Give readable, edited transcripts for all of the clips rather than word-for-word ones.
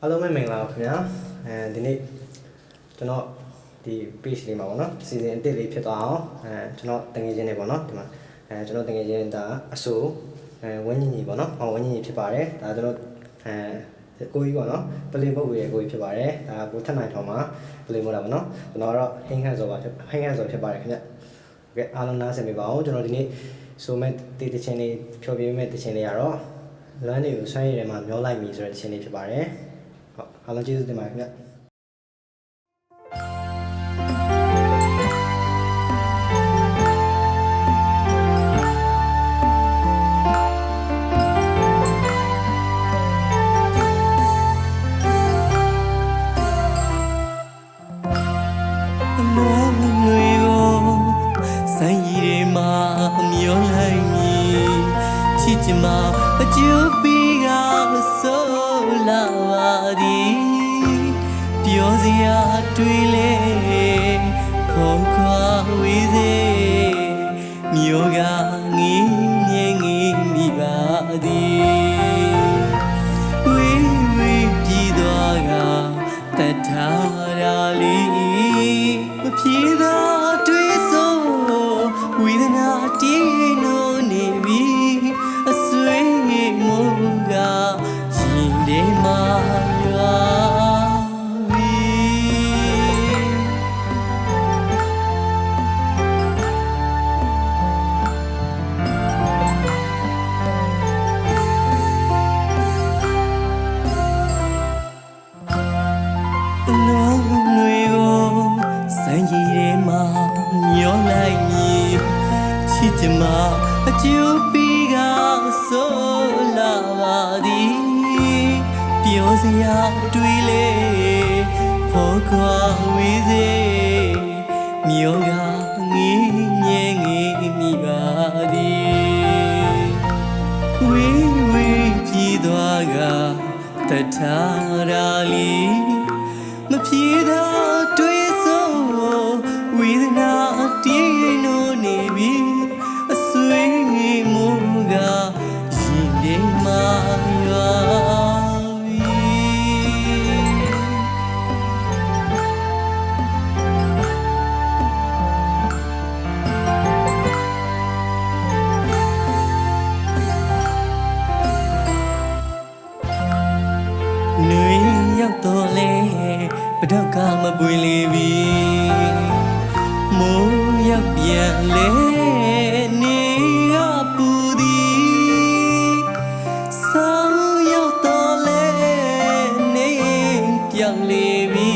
အားလုံးပဲမင်္ဂလာပါခင်ဗျာဒီနေ့ကျွန်တော်ဒီ page လေးမှာပေါ့နော်စီစဉ်အစ်စ်လေးဖြစ်သွားအောင်ကျွန်တော်တငယ်ချင်းတွေပေါ့နော်ဒီမှာကျွန်တော်တငယ်ချင်းဒါအဆိုဝင်းကြီးပေါ့နော်ဝင်းကြီးဖြစ်ပါတယ်ဒါကျွန်တော်ကိုကြီးပေါ့နော်ပလင်ပုတ်ရဲ့ကိုကြီးဖြစ်ပါတယ်ဒါကိုထက်နိုင်ထောင်မှာပလင်မို့တာပေါ့နော်ကျွန်တော်ကတော့ဟင်းခန့်စောပါဟင်းခန့်စောဖြစ်ပါတယ်ခင်ဗျကဲအားလုံးနားဆင်ပေးပါအောင်ကျွန်တော်ဒီနေ့ဆိုမဲ့တည်တခြင်းလေးဖြောပြပေးမဲ့တခြင်းလေးကတော့လွမ်းတွေကိုဆွမ်းရည်ထဲမှာမျောလိုက်ပြီဆိုတဲ့တခြင်းလေးဖြစ်ပါတယ်ဟုတ်အားလုံးကျေးဇူးတင်ပါတယ်ခင်ဗျအကျိုးပေးကဆိုလာပါသည်ပြောစရာတွေ့လေခေါ်ခွာဝေးစေမြို့ကငင်းငင်းငင်းမိပါသည်ဝေးဝေးပြည်သွားကတထားရာလေးမပြေသာတွေ့ဆိုဝေဒနာတည်လို့နေပြီအကျိုးပေးကဆိုလာပါသည်ပြောစရာတွေ့လေဖို့ခွာဝေးစေမြို့ကငင်းငင်းငင်းမိပါသည်ဝေးဝေးပြည်သွားကတထားရာလီမပြေသာတွေ့ဆိုဝေဒနာတည်လို့နေပြီတော်လေပဒေါကမပွေလေပြီမိုးရောက်ပြန်လေနေရပူသည်ဆောင်းရောက်တော်လေနေပြောင်းလေပြီ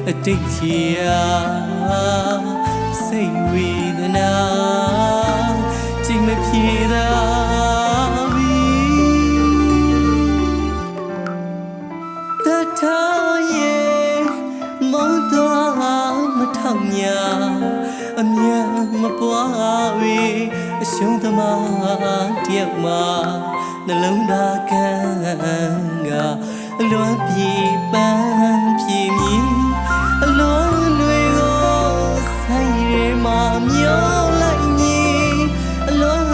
အတိတ်ချီရာစိတ်ဝေဒနာချိန်မပြေသာအမြတ်မပွားဝေအရှုံးသမားတယောက်မှာနှလုံးသားကန်းကအလွန်ပြေပန်းပြေမြည်အလွန်တွေကိုဆိုင်ရဲမှာမျောလိုက်ညီအလွန်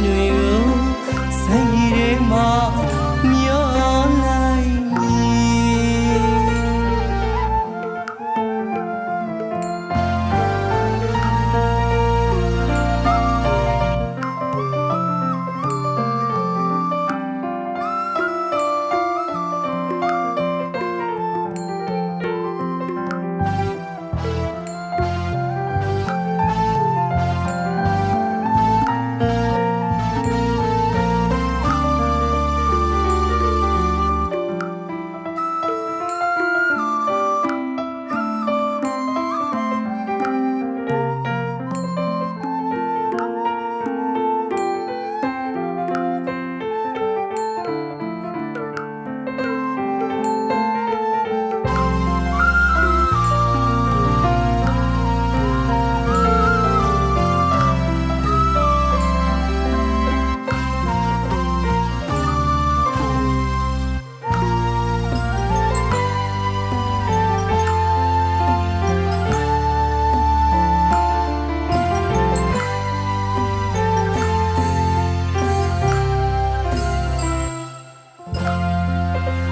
တွေကိုဆိုင်ရဲမှာမျောလိုက်ညီ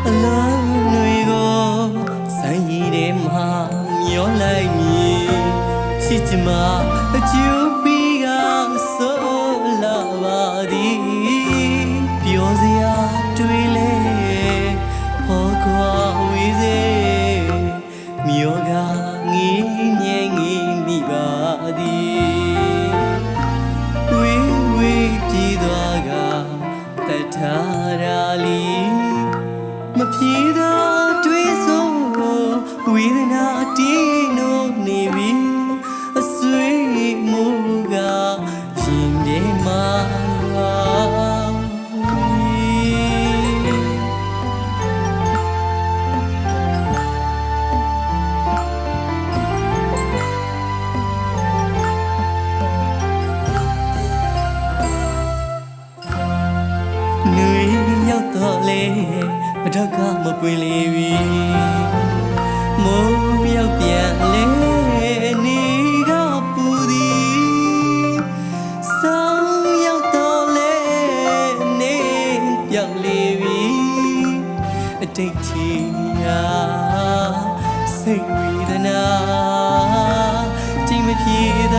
အလုံးတွေကိုဆိုင်ရည်ထဲမှာမျောလိုက်မည်ချစ်ချင်မှအကျိုးပြီးကဆိုလာပါသည်ပြောစရာတွေးလေဖော်ကွာဝေးစေမြောကငေးငြိမ်ငေးမိပါသည်ဝေးဝေးပြေးသွားကတထားရာလီမပြေတော့တွေးဆိုဝေဒနာတင်းလို့နေပြီအဆွေမူကရင်ထဲမှာ女要到嘞，我这个没归里边，梦要变嘞，你个不的，伤要到嘞，你要里边，对起呀，谁为的那，真没皮的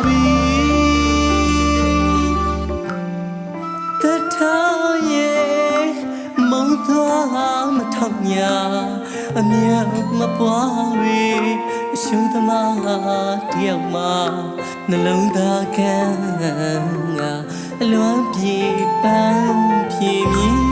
味。မထောက်ညာအမြတ်မပွားဝေအရှုံးသမားတယောက်မှနှလုံးသားကန်းငါအလွန်ပြေပန်းပြေမြည်